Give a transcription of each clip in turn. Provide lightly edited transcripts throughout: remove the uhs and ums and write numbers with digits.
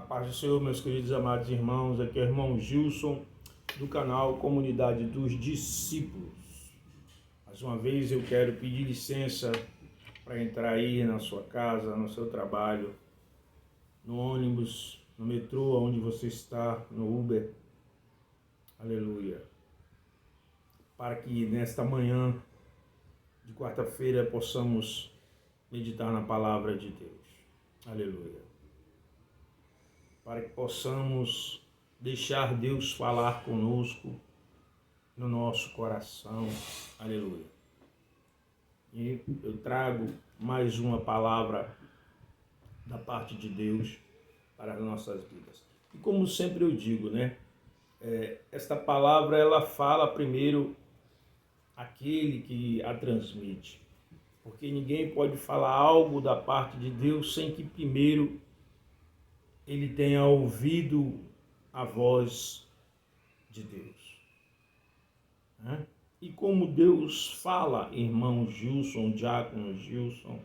paz do Senhor, meus queridos amados irmãos, aqui é o irmão Gilson, do canal Comunidade dos Discípulos. Mais uma vez eu quero pedir licença para entrar aí na sua casa, no seu trabalho, no ônibus, no metrô, onde você está, no Uber. Aleluia. Para que nesta manhã de quarta-feira possamos meditar na palavra de Deus. Aleluia. Para que possamos deixar Deus falar conosco no nosso coração. Aleluia. E eu trago mais uma palavra da parte de Deus para as nossas vidas. E como sempre eu digo, esta palavra ela fala primeiro aquele que a transmite. Porque ninguém pode falar algo da parte de Deus sem que primeiro ele tenha ouvido a voz de Deus. E como Deus fala, irmão Gilson, diácono Gilson,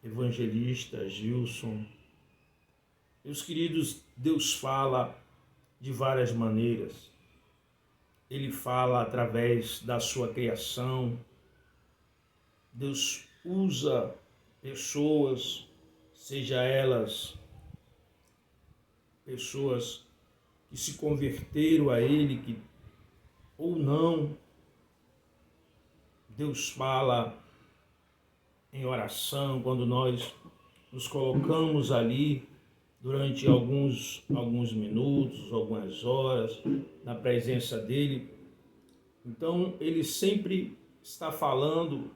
evangelista Gilson, meus queridos, Deus fala de várias maneiras. Ele fala através da sua criação. Deus usa pessoas, seja elas pessoas que se converteram a Ele, ou não. Deus fala em oração, quando nós nos colocamos ali durante alguns minutos, algumas horas, na presença dEle. Então, Ele sempre está falando,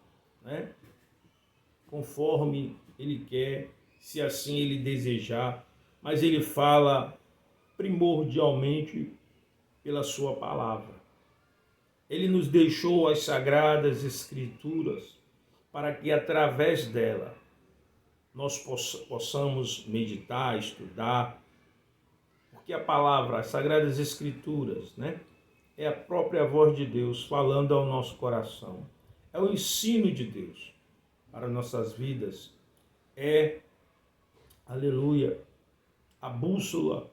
conforme Ele quer, se assim Ele desejar. Mas Ele fala primordialmente pela sua palavra. Ele nos deixou as Sagradas Escrituras para que através dela nós possamos meditar, estudar, porque a palavra, as Sagradas Escrituras, é a própria voz de Deus falando ao nosso coração. É o ensino de Deus para nossas vidas. Aleluia, a bússola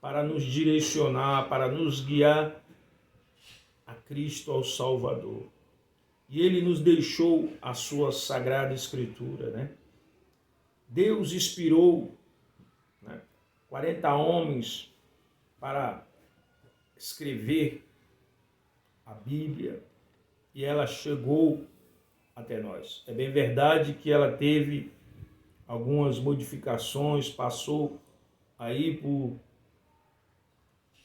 para nos direcionar, para nos guiar a Cristo, ao Salvador. E Ele nos deixou a sua Sagrada Escritura, Deus inspirou 40 homens para escrever a Bíblia e ela chegou até nós. É bem verdade que ela teve algumas modificações, passou aí por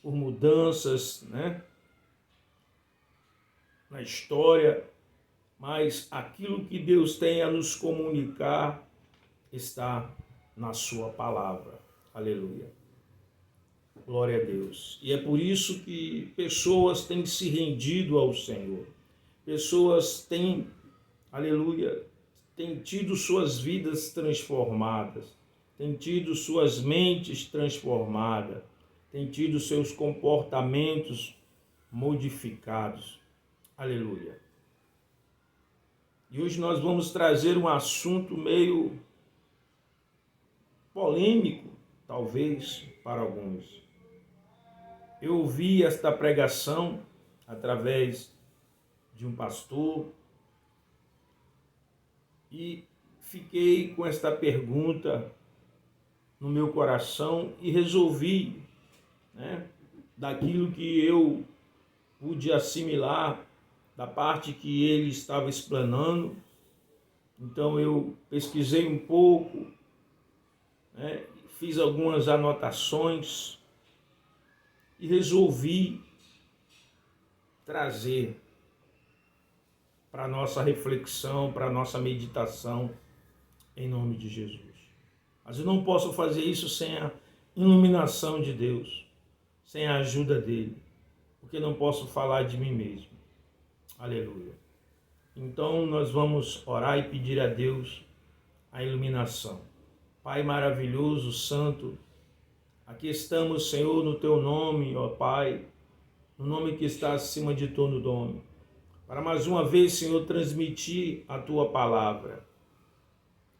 mudanças, na história, mas aquilo que Deus tem a nos comunicar está na sua palavra. Aleluia. Glória a Deus. E é por isso que pessoas têm se rendido ao Senhor. Pessoas têm, aleluia, têm tido suas vidas transformadas, têm tido suas mentes transformadas, têm tido seus comportamentos modificados. Aleluia. E hoje nós vamos trazer um assunto meio polêmico, talvez, para alguns. Eu ouvi esta pregação através de um pastor e fiquei com esta pergunta no meu coração e resolvi, daquilo que eu pude assimilar, da parte que ele estava explanando. Então eu pesquisei um pouco, fiz algumas anotações e resolvi trazer para a nossa reflexão, para a nossa meditação, em nome de Jesus. Mas eu não posso fazer isso sem a iluminação de Deus, sem a ajuda dele, porque não posso falar de mim mesmo. Aleluia. Então nós vamos orar e pedir a Deus a iluminação. Pai maravilhoso, santo, aqui estamos, Senhor, no teu nome, ó Pai, no nome que está acima de todo nome, para mais uma vez, Senhor, transmitir a tua palavra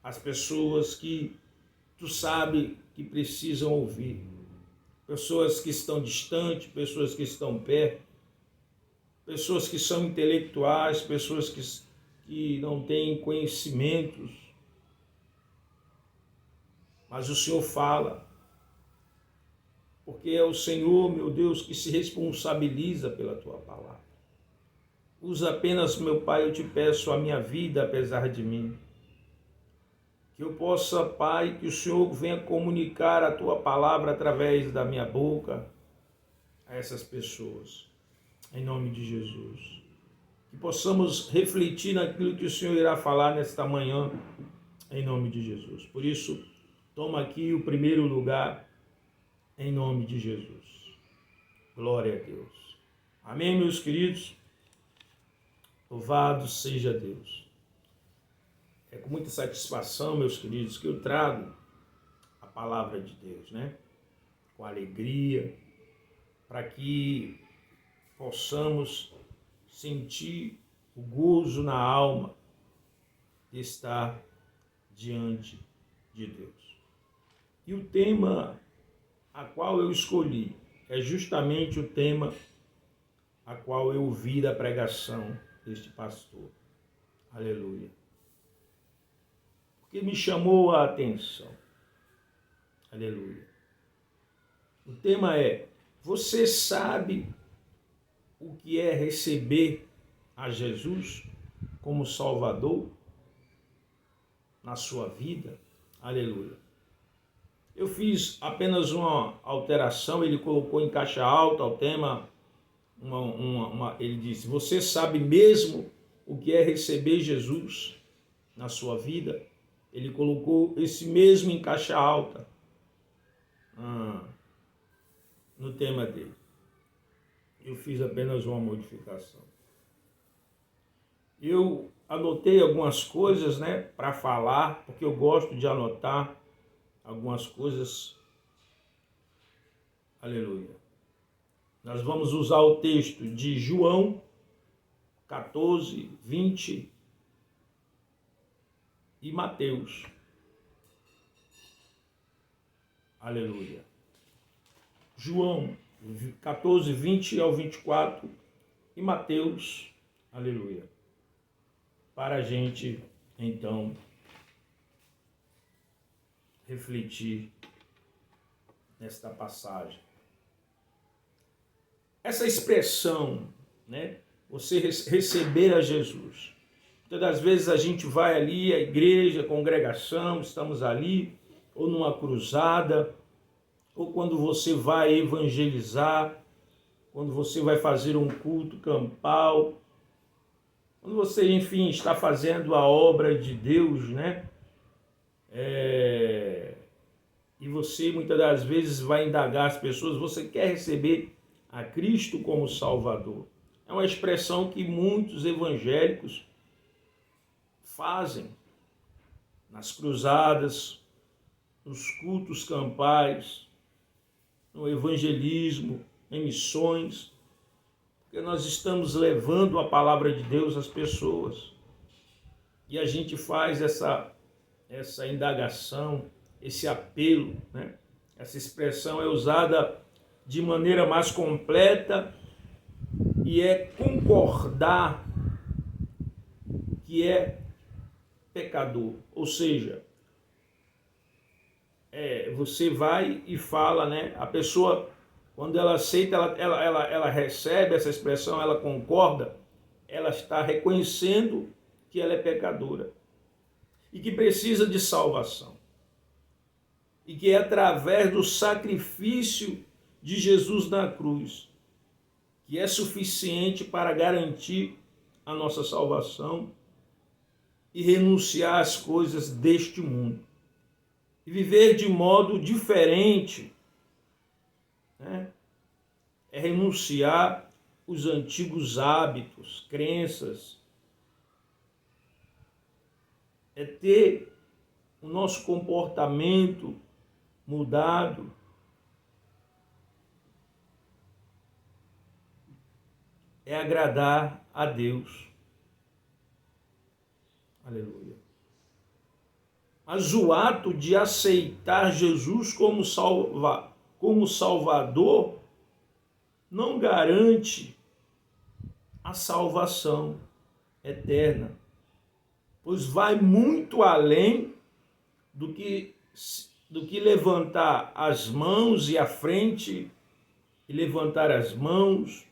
às pessoas que tu sabe que precisam ouvir. Pessoas que estão distantes, pessoas que estão perto, pessoas que são intelectuais, pessoas que não têm conhecimentos. Mas o Senhor fala, porque é o Senhor, meu Deus, que se responsabiliza pela tua palavra. Usa apenas, meu Pai, eu te peço, a minha vida apesar de mim. Que eu possa, Pai, que o Senhor venha comunicar a tua palavra através da minha boca a essas pessoas, em nome de Jesus. Que possamos refletir naquilo que o Senhor irá falar nesta manhã, em nome de Jesus. Por isso, toma aqui o primeiro lugar, em nome de Jesus. Glória a Deus. Amém, meus queridos? Louvado seja Deus. É com muita satisfação, meus queridos, que eu trago a palavra de Deus, né? Com alegria, para que possamos sentir o gozo na alma de estar diante de Deus. E o tema a qual eu escolhi é justamente o tema a qual eu ouvi da pregação deste pastor. Aleluia. Porque me chamou a atenção. Aleluia. O tema é: você sabe o que é receber a Jesus como Salvador na sua vida? Aleluia. Eu fiz apenas uma alteração, ele colocou em caixa alta o tema, ele disse: você sabe mesmo o que é receber Jesus na sua vida? Ele colocou esse mesmo em caixa alta no tema dele. Eu fiz apenas uma modificação. Eu anotei algumas coisas, né, para falar, porque eu gosto de anotar algumas coisas. Aleluia. Nós vamos usar o texto de João 14, 20 e Mateus. Aleluia. João 14, 20 ao 24 e Mateus. Aleluia. Para a gente, então, refletir nesta passagem. Essa expressão, né? Você receber a Jesus. Muitas das vezes a gente vai ali, a igreja, a congregação, estamos ali, ou numa cruzada, ou quando você vai evangelizar, quando você vai fazer um culto campal, quando você, enfim, está fazendo a obra de Deus, né? E você muitas das vezes vai indagar as pessoas: você quer receber a Cristo como Salvador? É uma expressão que muitos evangélicos fazem nas cruzadas, nos cultos campais, no evangelismo, em missões, porque nós estamos levando a palavra de Deus às pessoas. E a gente faz essa indagação, esse apelo, né? Essa expressão é usada de maneira mais completa e é concordar que é pecador. Ou seja, você vai e fala, né? A pessoa, quando ela aceita, ela recebe essa expressão, ela concorda, ela está reconhecendo que ela é pecadora e que precisa de salvação. E que é através do sacrifício de Jesus na cruz que é suficiente para garantir a nossa salvação e renunciar às coisas deste mundo. E viver de modo diferente, né? É renunciar os antigos hábitos, crenças, é ter o nosso comportamento mudado, é agradar a Deus. Aleluia. Mas o ato de aceitar Jesus como Salvador não garante a salvação eterna, pois vai muito além do que levantar as mãos e a frente e levantar as mãos,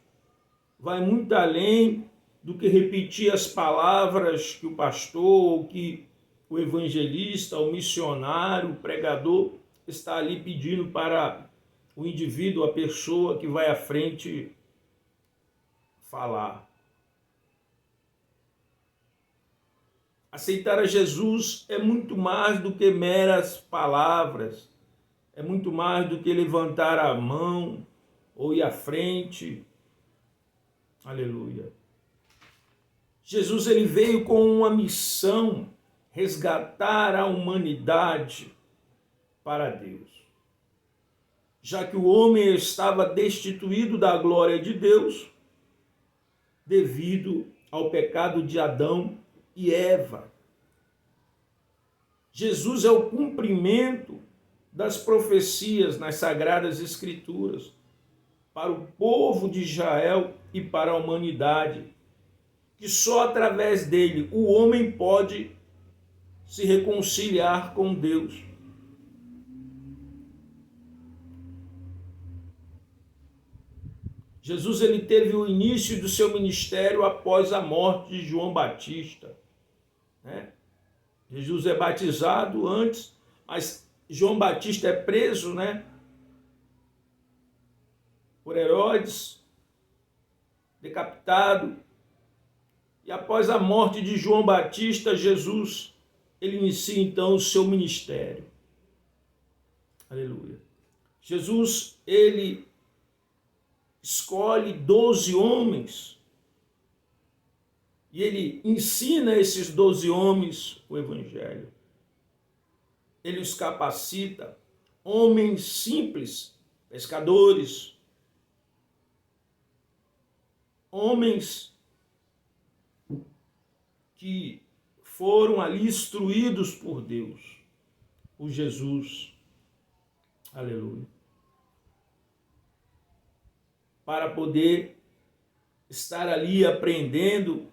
vai muito além do que repetir as palavras que o pastor, ou que o evangelista, o missionário, o pregador está ali pedindo para o indivíduo, a pessoa que vai à frente falar. Aceitar a Jesus é muito mais do que meras palavras, é muito mais do que levantar a mão ou ir à frente. Aleluia. Jesus ele veio com uma missão, resgatar a humanidade para Deus. Já que o homem estava destituído da glória de Deus devido ao pecado de Adão e Eva. Jesus é o cumprimento das profecias nas Sagradas Escrituras para o povo de Israel e para a humanidade, que só através dele o homem pode se reconciliar com Deus. Jesus ele teve o início do seu ministério após a morte de João Batista, né? Jesus é batizado antes, mas João Batista é preso, né, por Herodes, decapitado. E após a morte de João Batista, Jesus ele inicia então o seu ministério. Aleluia. Jesus ele escolhe 12 homens e ele ensina esses 12 homens o evangelho. Ele os capacita, homens simples, pescadores, homens que foram ali instruídos por Deus, por Jesus. Aleluia. Para poder estar ali aprendendo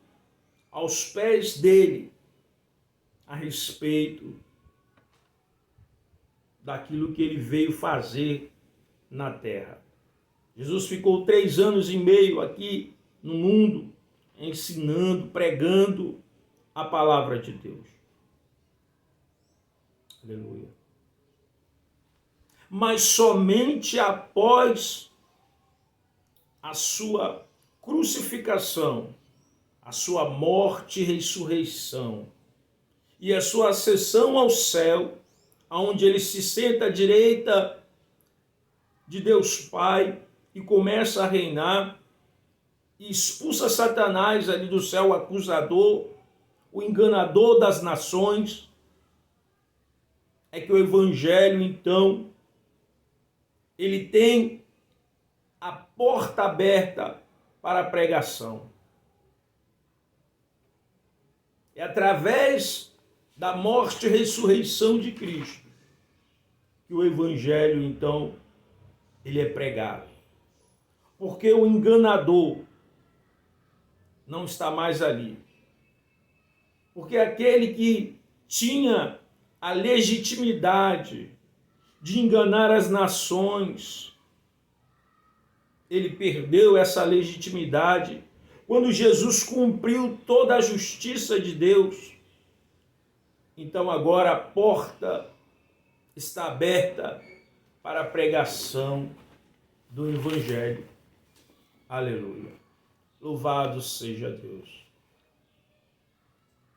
aos pés dele a respeito daquilo que ele veio fazer na terra. Jesus ficou 3 anos e meio aqui no mundo, ensinando, pregando a palavra de Deus. Aleluia. Mas somente após a sua crucificação, a sua morte e ressurreição e a sua ascensão ao céu, onde ele se senta à direita de Deus Pai e começa a reinar e expulsa Satanás ali do céu, o acusador, o enganador das nações, é que o evangelho então ele tem a porta aberta para a pregação. É através da morte e ressurreição de Cristo que o evangelho, então, ele é pregado. Porque o enganador não está mais ali. Porque aquele que tinha a legitimidade de enganar as nações, ele perdeu essa legitimidade quando Jesus cumpriu toda a justiça de Deus. Então agora a porta está aberta para a pregação do Evangelho. Aleluia. Louvado seja Deus.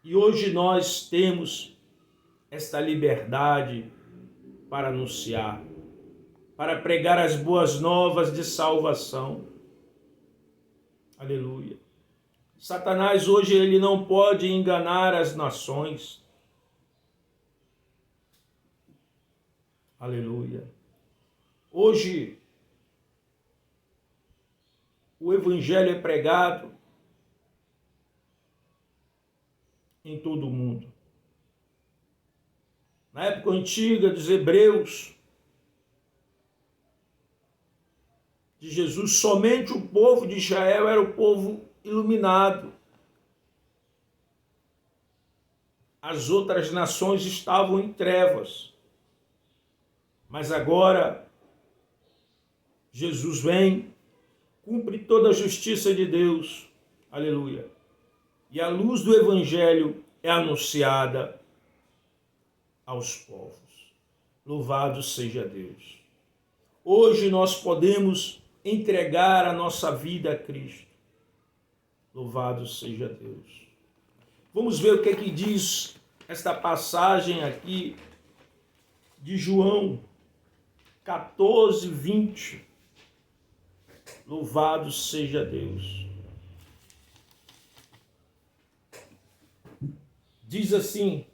E hoje nós temos esta liberdade para anunciar, para pregar as boas novas de salvação. Aleluia. Satanás hoje ele não pode enganar as nações. Aleluia. Hoje o evangelho é pregado em todo o mundo. na época antiga dos hebreus, de Jesus, somente o povo de Israel era o povo iluminado. As outras nações estavam em trevas. Mas agora, Jesus vem, cumpre toda a justiça de Deus. Aleluia. E a luz do Evangelho é anunciada aos povos. Louvado seja Deus. Hoje nós podemos entregar a nossa vida a Cristo. Louvado seja Deus. Vamos ver o que é que diz esta passagem aqui de João 14, 20. Louvado seja Deus. Diz assim: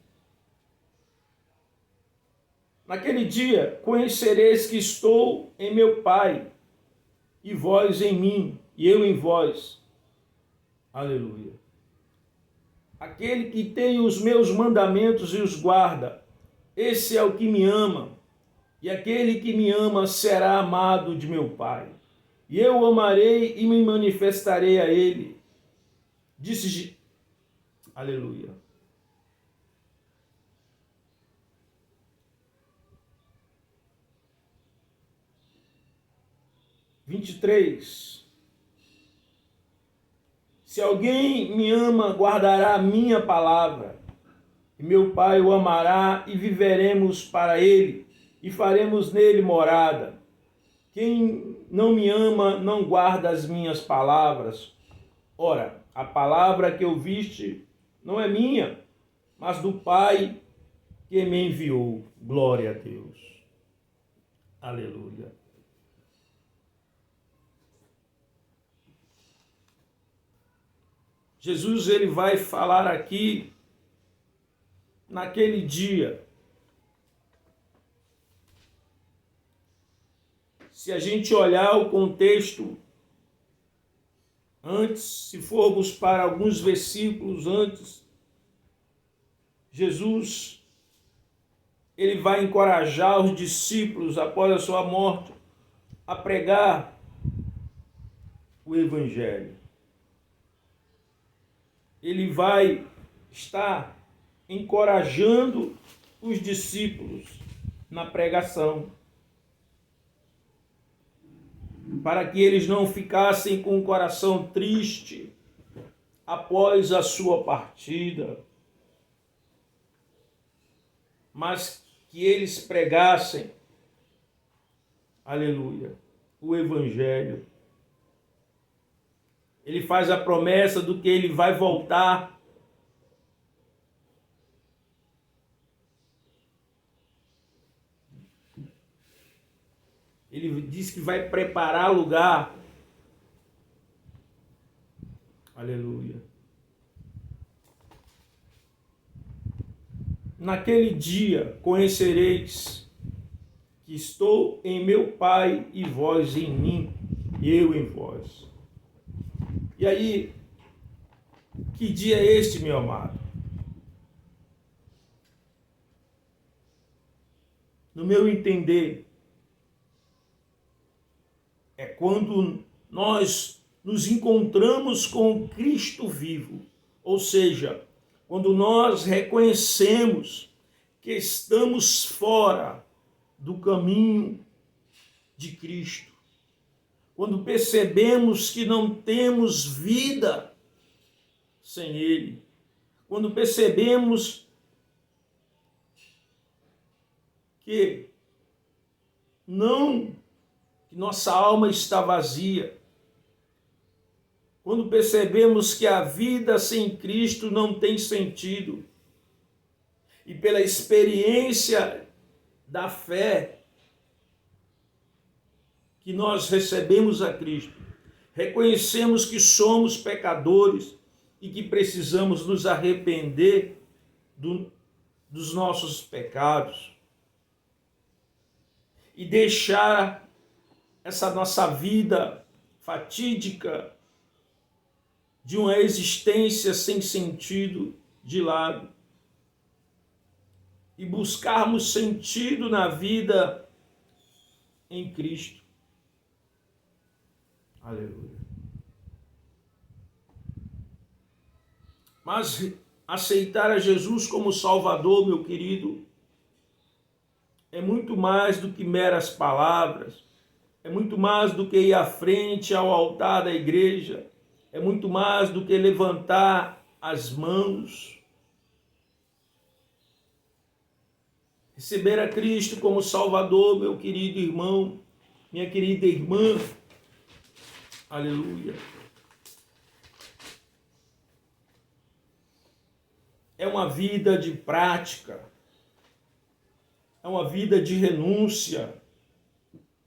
naquele dia conhecereis que estou em meu Pai, e vós em mim, e eu em vós. Aleluia. Aquele que tem os meus mandamentos e os guarda, esse é o que me ama, e aquele que me ama será amado de meu Pai. E eu o amarei e me manifestarei a ele. Disse, aleluia. Vinte e três. Se alguém me ama, guardará a minha palavra, e meu Pai o amará, e viveremos para ele, e faremos nele morada. Quem não me ama, não guarda as minhas palavras. Ora, a palavra que ouviste não é minha, mas do Pai que me enviou. Glória a Deus. Aleluia. Jesus, ele vai falar aqui, naquele dia. Se a gente olhar o contexto antes, se formos para alguns versículos antes, Jesus, ele vai encorajar os discípulos após a sua morte a pregar o Evangelho. Ele vai estar encorajando os discípulos na pregação, para que eles não ficassem com o coração triste após a sua partida, mas que eles pregassem, aleluia, o Evangelho. Ele faz a promessa do que ele vai voltar. Ele diz que vai preparar lugar. Aleluia. Naquele dia conhecereis que estou em meu Pai e vós em mim, e eu em vós. E aí, que dia é este, meu amado? No meu entender, é quando nós nos encontramos com Cristo vivo, ou seja, quando nós reconhecemos que estamos fora do caminho de Cristo, quando percebemos que não temos vida sem Ele, quando percebemos que nossa alma está vazia, quando percebemos que a vida sem Cristo não tem sentido, e pela experiência da fé que nós recebemos a Cristo, reconhecemos que somos pecadores e que precisamos nos arrepender dos nossos pecados e deixar essa nossa vida fatídica de uma existência sem sentido de lado. e buscarmos sentido na vida em Cristo. Aleluia. Mas aceitar a Jesus como Salvador, meu querido, é muito mais do que meras palavras, é muito mais do que ir à frente ao altar da igreja, é muito mais do que levantar as mãos. Receber a Cristo como Salvador, meu querido irmão, minha querida irmã, aleluia, é uma vida de prática, é uma vida de renúncia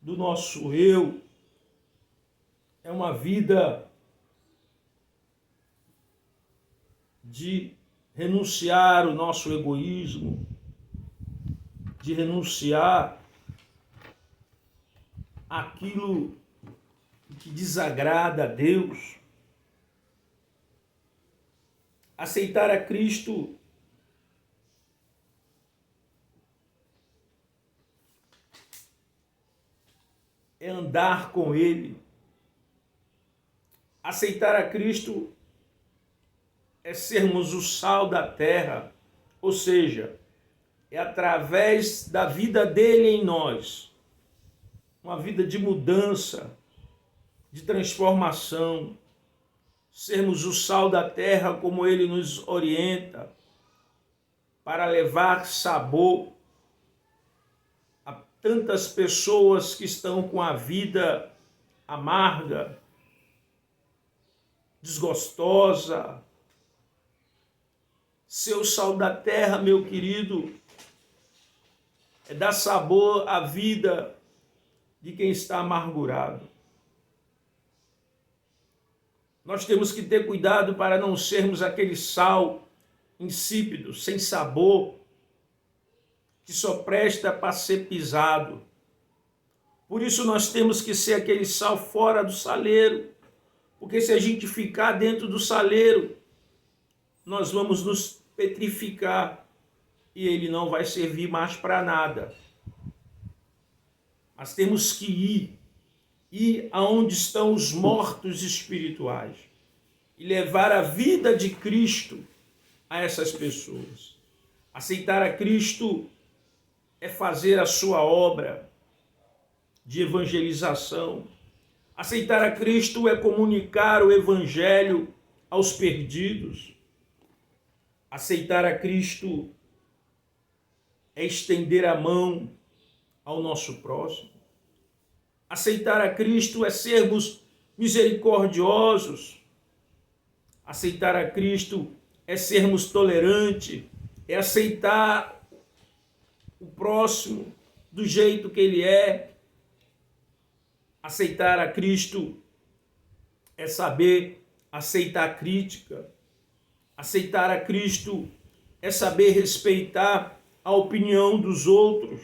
do nosso eu, é uma vida de renunciar o nosso egoísmo, de renunciar aquilo que desagrada a Deus. Aceitar a Cristo é andar com Ele. Aceitar a Cristo é sermos o sal da terra, ou seja, é através da vida dele em nós, uma vida de mudança, de transformação, sermos o sal da terra como ele nos orienta, para levar sabor a tantas pessoas que estão com a vida amarga, desgostosa. Ser o sal da terra, meu querido, é dar sabor à vida de quem está amargurado. Nós temos que ter cuidado para não sermos aquele sal insípido, sem sabor, que só presta para ser pisado. Por isso nós temos que ser aquele sal fora do saleiro, porque se a gente ficar dentro do saleiro, nós vamos nos petrificar e ele não vai servir mais para nada. Mas temos que ir aonde estão os mortos espirituais e levar a vida de Cristo a essas pessoas. Aceitar a Cristo é fazer a sua obra de evangelização. Aceitar a Cristo é comunicar o evangelho aos perdidos. Aceitar a Cristo é estender a mão ao nosso próximo. Aceitar a Cristo é sermos misericordiosos. Aceitar a Cristo é sermos tolerantes, é aceitar o próximo do jeito que ele é. Aceitar a Cristo é saber aceitar a crítica. Aceitar a Cristo é saber respeitar a opinião dos outros.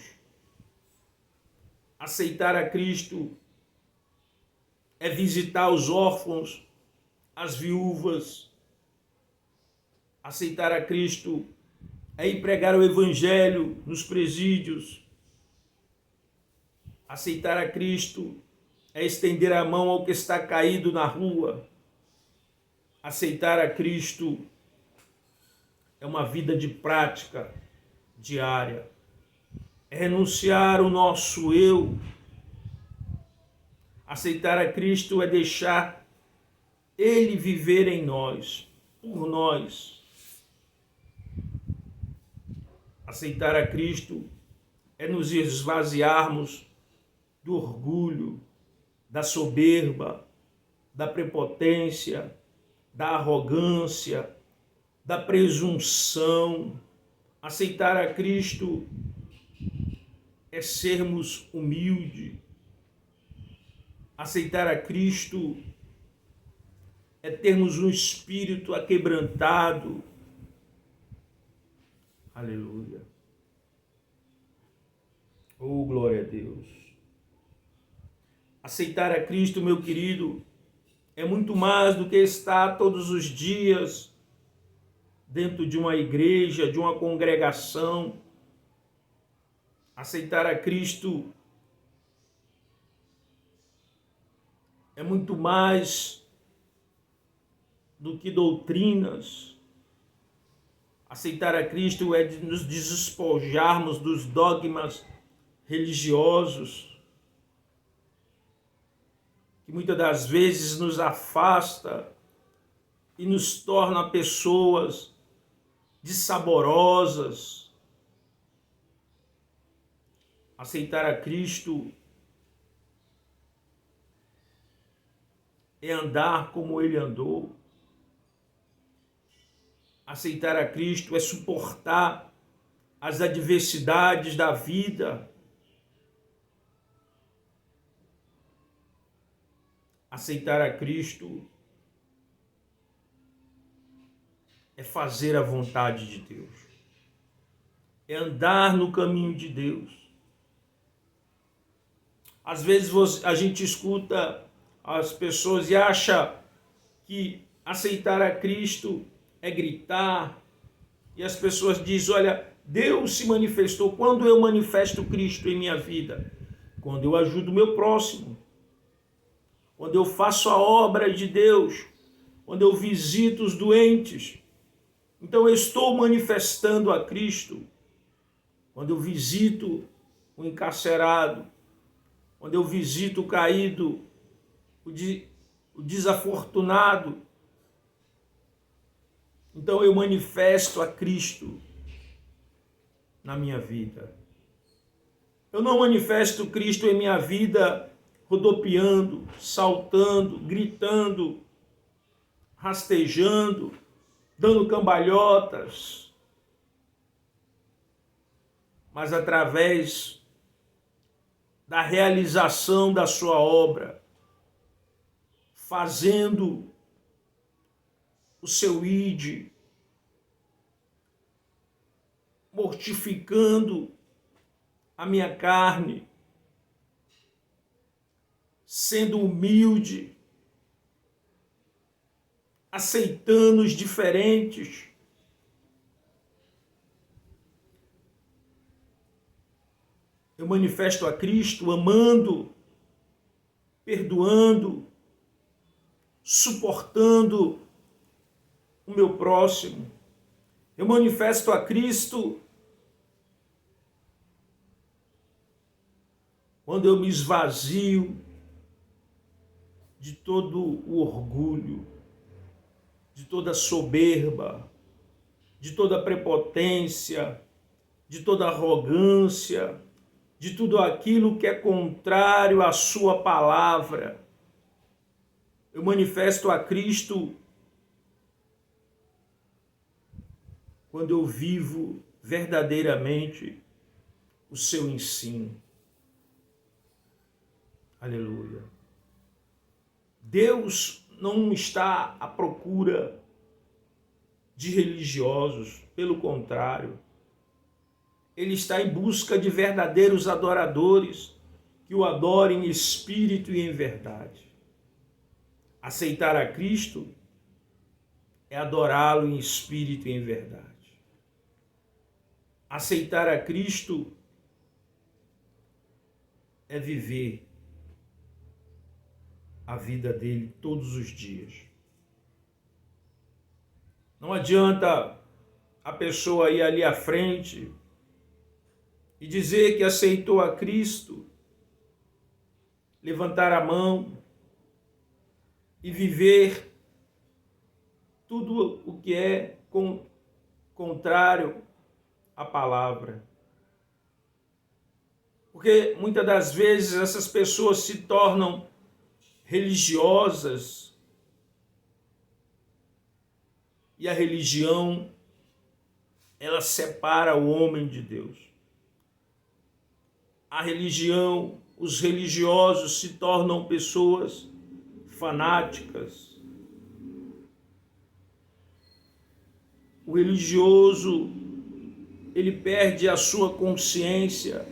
Aceitar a Cristo é visitar os órfãos, as viúvas. Aceitar a Cristo é ir pregar o evangelho nos presídios. Aceitar a Cristo é estender a mão ao que está caído na rua. Aceitar a Cristo é uma vida de prática diária. É renunciar o nosso eu. Aceitar a Cristo é deixar ele viver em nós, por nós. Aceitar a Cristo é nos esvaziarmos do orgulho, da soberba, da prepotência, da arrogância, da presunção. Aceitar a Cristo é sermos humildes. Aceitar a Cristo é termos um espírito aquebrantado. Aleluia. Oh, glória a Deus. Aceitar a Cristo, meu querido, é muito mais do que estar todos os dias dentro de uma igreja, de uma congregação, Aceitar a Cristo é muito mais do que doutrinas. Aceitar a Cristo é de nos despojarmos dos dogmas religiosos, que muitas das vezes nos afasta e nos torna pessoas dissaborosas. Aceitar a Cristo é andar como Ele andou. Aceitar a Cristo é suportar as adversidades da vida. Aceitar a Cristo é fazer a vontade de Deus. É andar no caminho de Deus. Às vezes a gente escuta as pessoas e acha que aceitar a Cristo é gritar. E as pessoas dizem, olha, Deus se manifestou. Quando eu manifesto Cristo em minha vida? Quando eu ajudo o meu próximo. Quando eu faço a obra de Deus. Quando eu visito os doentes. Então eu estou manifestando a Cristo. Quando eu visito o encarcerado. Quando eu visito o caído, o desafortunado. Então eu manifesto a Cristo na minha vida. Eu não manifesto Cristo em minha vida rodopiando, saltando, gritando, rastejando, dando cambalhotas, mas através da realização da sua obra, fazendo o seu ide, mortificando a minha carne, sendo humilde, aceitando os diferentes. Eu manifesto a Cristo amando, perdoando, suportando o meu próximo. Eu manifesto a Cristo quando eu me esvazio de todo o orgulho, de toda a soberba, de toda a prepotência, de toda a arrogância, de tudo aquilo que é contrário à sua palavra. Eu manifesto a Cristo quando eu vivo verdadeiramente o seu ensino. Aleluia. Deus não está à procura de religiosos, pelo contrário. Ele está em busca de verdadeiros adoradores que o adorem em espírito e em verdade. Aceitar a Cristo é adorá-lo em espírito e em verdade. Aceitar a Cristo é viver a vida dele todos os dias. Não adianta a pessoa ir ali à frente e dizer que aceitou a Cristo, levantar a mão e viver tudo o que é contrário à palavra. Porque muitas das vezes essas pessoas se tornam religiosas e a religião, ela separa o homem de Deus. A religião, os religiosos se tornam pessoas fanáticas. O religioso, ele perde a sua consciência.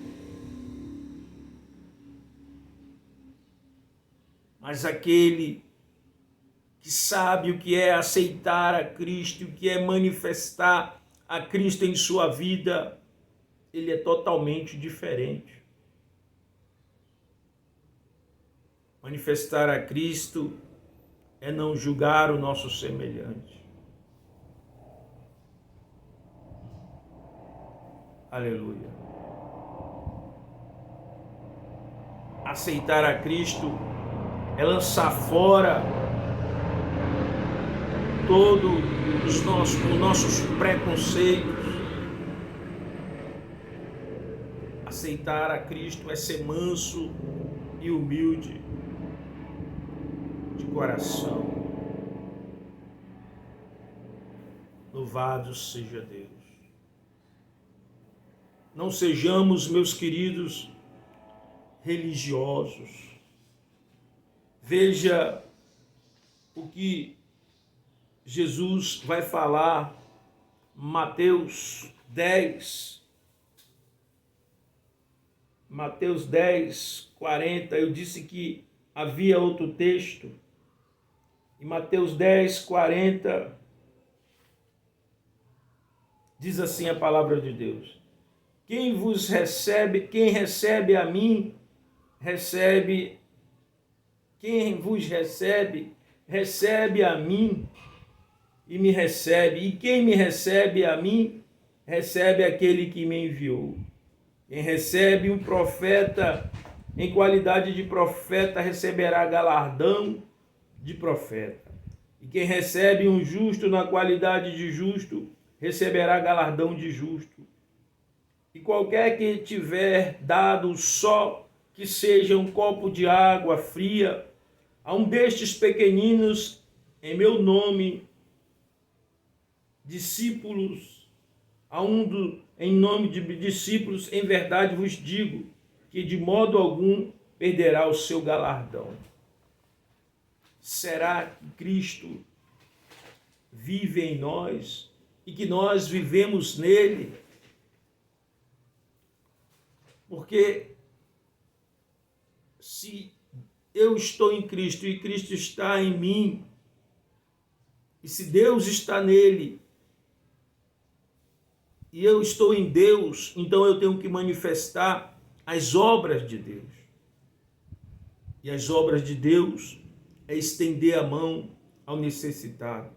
Mas aquele que sabe o que é aceitar a Cristo, o que é manifestar a Cristo em sua vida, ele é totalmente diferente. Manifestar a Cristo é não julgar o nosso semelhante. Aleluia. Aceitar a Cristo é lançar fora todos os nossos preconceitos. Aceitar a Cristo é ser manso e humilde de coração. Louvado seja Deus. Não sejamos, meus queridos, religiosos. Veja o que Jesus vai falar, Mateus 10, 40. Eu disse que havia outro texto. Em Mateus 10, 40, diz assim a palavra de Deus: quem recebe a mim, quem vos recebe, recebe a mim e me recebe. E quem me recebe a mim, recebe aquele que me enviou. Quem recebe um profeta em qualidade de profeta, receberá galardão de profeta. E quem recebe um justo na qualidade de justo, receberá galardão de justo. E qualquer que tiver dado só que seja um copo de água fria a um destes pequeninos, em meu nome, discípulos, em nome de discípulos, em verdade vos digo, que de modo algum perderá o seu galardão. Será que Cristo vive em nós e que nós vivemos nele? Porque se eu estou em Cristo e Cristo está em mim, e se Deus está nele, e eu estou em Deus, então eu tenho que manifestar as obras de Deus. E as obras de Deus é estender a mão ao necessitado,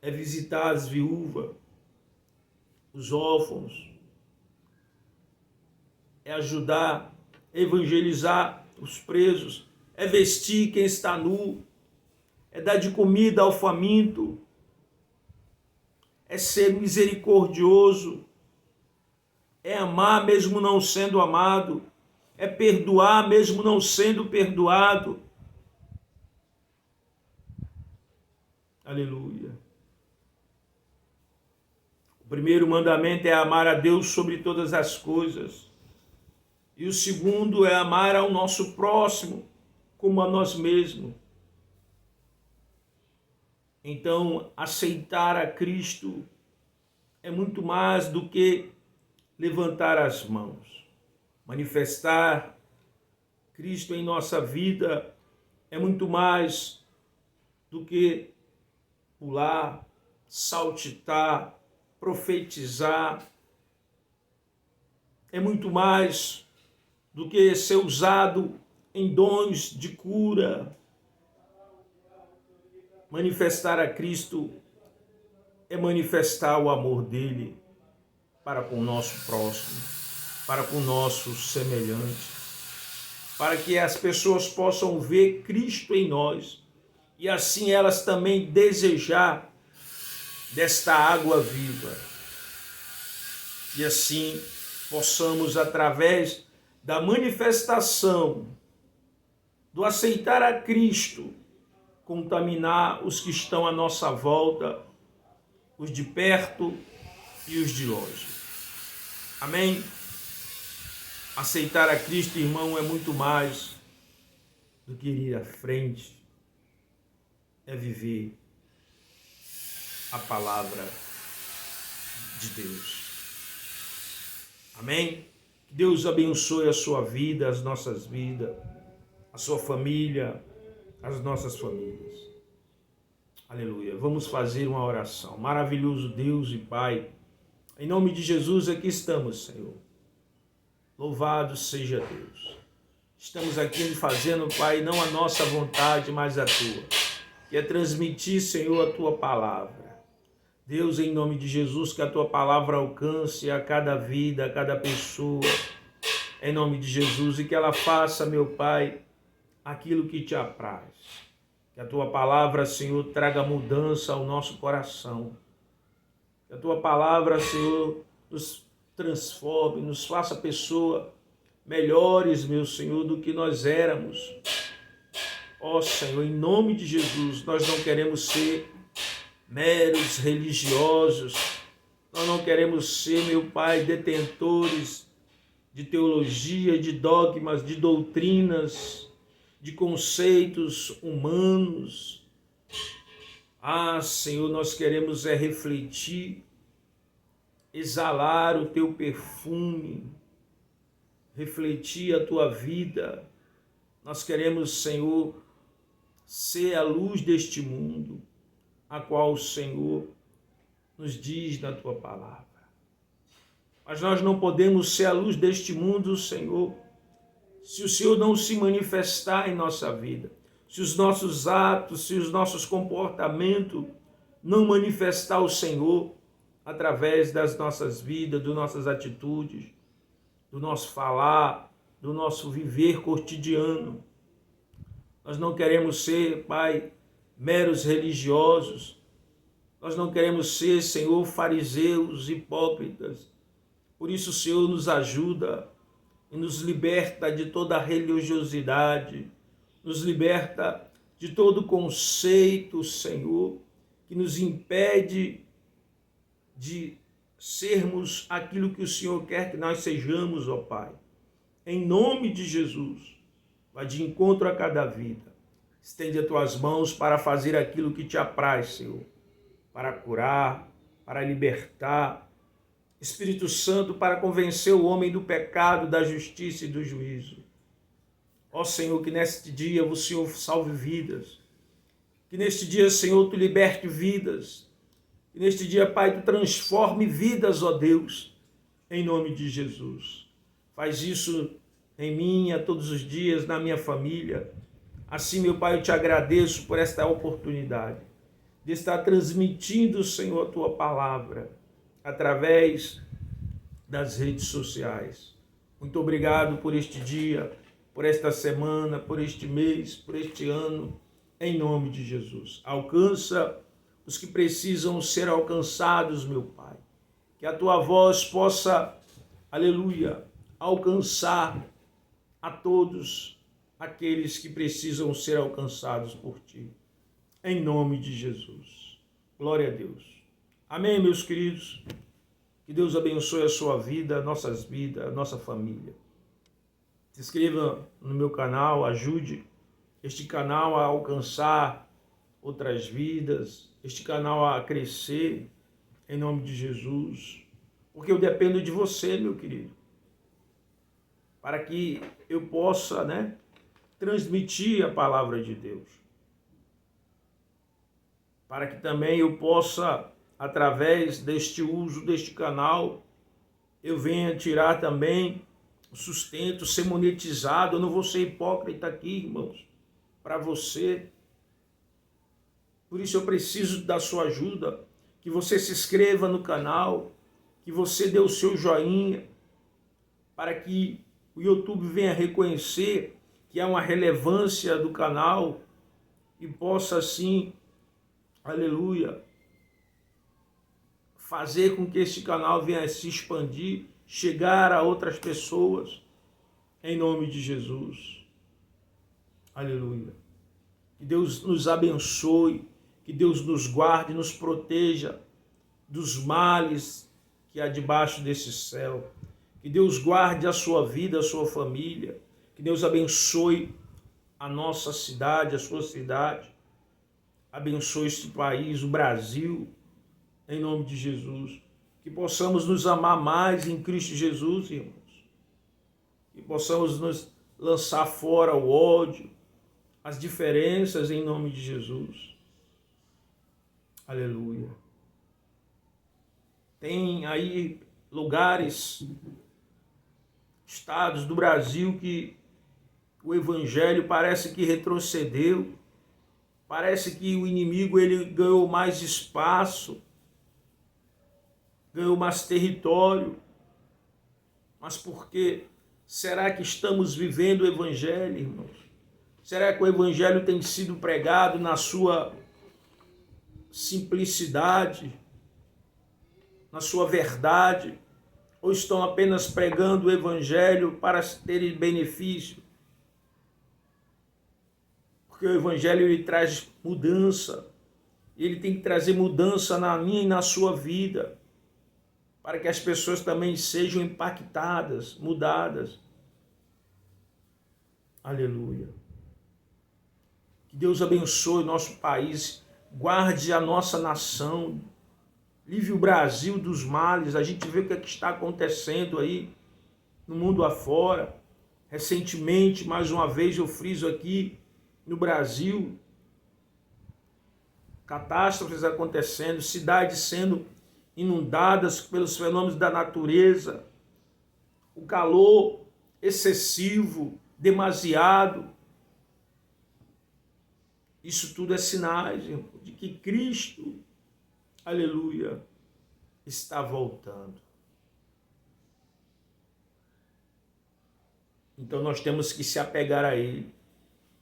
é visitar as viúvas, os órfãos, é ajudar, evangelizar os presos, é vestir quem está nu, é dar de comida ao faminto, é ser misericordioso, é amar mesmo não sendo amado, é perdoar mesmo não sendo perdoado. Aleluia. O primeiro mandamento é amar a Deus sobre todas as coisas. E o segundo é amar ao nosso próximo como a nós mesmos. Então, aceitar a Cristo é muito mais do que levantar as mãos. Manifestar Cristo em nossa vida é muito mais do que pular, saltitar, profetizar. É muito mais do que ser usado em dons de cura. Manifestar a Cristo é manifestar o amor dele para com o nosso próximo, para com o nosso semelhante, para que as pessoas possam ver Cristo em nós e assim elas também desejar desta água viva. E assim possamos, através da manifestação, do aceitar a Cristo, contaminar os que estão à nossa volta, os de perto e os de longe. Amém? Aceitar a Cristo, irmão, é muito mais do que ir à frente, é viver a palavra de Deus. Amém? Que Deus abençoe a sua vida, as nossas vidas, a sua família, as nossas famílias. Aleluia. Vamos fazer uma oração. Maravilhoso Deus e Pai, Em nome de Jesus, aqui estamos, Senhor. Louvado seja Deus. Estamos aqui fazendo, Pai, não a nossa vontade, mas a Tua, que é transmitir, Senhor, a Tua palavra. Deus, em nome de Jesus, que a Tua palavra alcance a cada vida, a cada pessoa, em nome de Jesus, e que ela faça, meu Pai, aquilo que Te apraz. Que a Tua palavra, Senhor, traga mudança ao nosso coração. Que a Tua palavra, Senhor, nos transforme, nos faça pessoa melhores, meu Senhor, do que nós éramos. Ó Senhor, em nome de Jesus, nós não queremos ser meros religiosos, nós não queremos ser, meu Pai, detentores de teologia, de dogmas, de doutrinas, de conceitos humanos. Ah, Senhor, nós queremos refletir, exalar o Teu perfume, refletir a Tua vida. Nós queremos, Senhor, ser a luz deste mundo, a qual o Senhor nos diz na Tua palavra. Mas nós não podemos ser a luz deste mundo, Senhor, se o Senhor não se manifestar em nossa vida, se os nossos atos, se os nossos comportamentos não manifestar o Senhor através das nossas vidas, das nossas atitudes, do nosso falar, do nosso viver cotidiano. Nós não queremos ser, Pai, meros religiosos. Nós não queremos ser, Senhor, fariseus, hipócritas. Por isso, o Senhor nos ajuda e nos liberta de toda a religiosidade, nos liberta de todo conceito, Senhor, que nos impede de sermos aquilo que o Senhor quer que nós sejamos, ó Pai. Em nome de Jesus, vai de encontro a cada vida. Estende as Tuas mãos para fazer aquilo que Te apraz, Senhor, para curar, para libertar. Espírito Santo, para convencer o homem do pecado, da justiça e do juízo. Ó Senhor, que neste dia o Senhor salve vidas. Que neste dia, Senhor, Tu liberte vidas. Que neste dia, Pai, Tu transforme vidas, ó Deus, em nome de Jesus. Faz isso em mim, a todos os dias, na minha família. Assim, meu Pai, eu Te agradeço por esta oportunidade de estar transmitindo, Senhor, a Tua palavra através das redes sociais. Muito obrigado por este dia, por esta semana, por este mês, por este ano, em nome de Jesus. Alcança os que precisam ser alcançados, meu Pai. Que a Tua voz possa, aleluia, alcançar a todos aqueles que precisam ser alcançados por Ti. Em nome de Jesus. Glória a Deus. Amém, meus queridos. Que Deus abençoe a sua vida, nossas vidas, a nossa família. Se inscreva no meu canal, ajude este canal a alcançar outras vidas, este canal a crescer, em nome de Jesus. Porque eu dependo de você, meu querido, para que eu possa, transmitir a palavra de Deus. Para que também eu possa, através deste uso deste canal, eu venha tirar também o sustento, ser monetizado. Eu não vou ser hipócrita aqui, irmãos, para você. Por isso eu preciso da sua ajuda, que você se inscreva no canal, que você dê o seu joinha, para que o YouTube venha reconhecer que há uma relevância do canal e possa assim, aleluia, fazer com que este canal venha se expandir, chegar a outras pessoas, em nome de Jesus. Aleluia. Que Deus nos abençoe, que Deus nos guarde, nos proteja dos males que há debaixo desse céu. Que Deus guarde a sua vida, a sua família. Que Deus abençoe a nossa cidade, a sua cidade. Abençoe este país, o Brasil, em nome de Jesus. Que possamos nos amar mais em Cristo Jesus, irmãos. Que possamos nos lançar fora o ódio, as diferenças em nome de Jesus. Aleluia. Tem aí lugares, estados do Brasil que o evangelho parece que retrocedeu, parece que o inimigo ele ganhou mais espaço, ganhou mais território. Mas por quê? Será que estamos vivendo o evangelho, irmãos? Será que o evangelho tem sido pregado na sua simplicidade, na sua verdade? Ou estão apenas pregando o evangelho para terem benefício? Porque o evangelho ele traz mudança. Ele tem que trazer mudança na minha e na sua vida, para que as pessoas também sejam impactadas, mudadas. Aleluia. Que Deus abençoe o nosso país, guarde a nossa nação, livre o Brasil dos males. A gente vê o que está acontecendo aí no mundo afora. Recentemente, mais uma vez eu friso aqui no Brasil, catástrofes acontecendo, cidades sendo inundadas pelos fenômenos da natureza, o calor excessivo, demasiado. Isso tudo é sinais de que Cristo, aleluia, está voltando. Então nós temos que se apegar a Ele,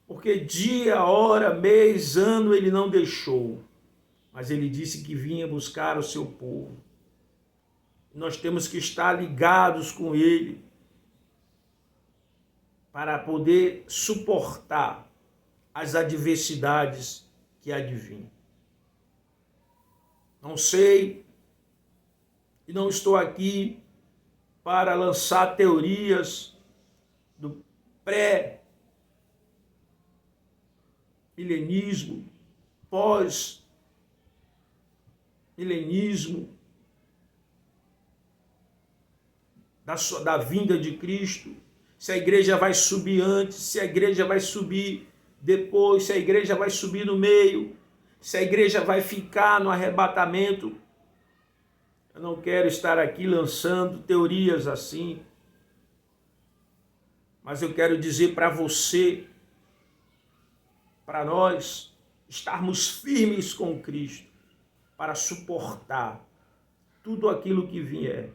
porque dia, hora, mês, ano Ele não deixou, mas Ele disse que vinha buscar o seu povo. Nós temos que estar ligados com Ele para poder suportar as adversidades que advêm. Não sei e não estou aqui para lançar teorias do pré-milenismo, pós-milenismo, da vinda de Cristo, se a igreja vai subir antes, se a igreja vai subir depois, se a igreja vai subir no meio, se a igreja vai ficar no arrebatamento. Eu não quero estar aqui lançando teorias assim, mas eu quero dizer para você, para nós estarmos firmes com Cristo, para suportar tudo aquilo que vier,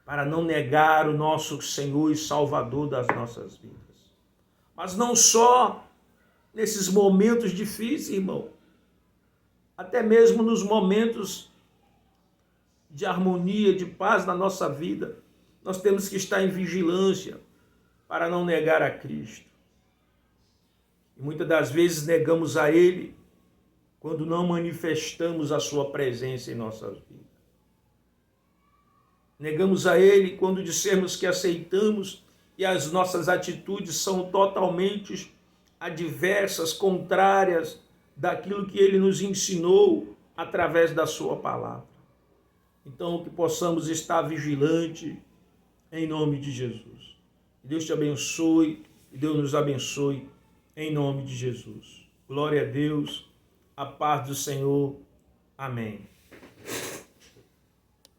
para não negar o nosso Senhor e Salvador das nossas vidas. Mas não só nesses momentos difíceis, irmão, até mesmo nos momentos de harmonia, de paz na nossa vida, nós temos que estar em vigilância para não negar a Cristo. E muitas das vezes negamos a Ele quando não manifestamos a sua presença em nossas vidas. Negamos a Ele quando dissermos que aceitamos e as nossas atitudes são totalmente adversas, contrárias daquilo que Ele nos ensinou através da sua palavra. Então, que possamos estar vigilante em nome de Jesus. Deus te abençoe e Deus nos abençoe em nome de Jesus. Glória a Deus, a paz do Senhor. Amém.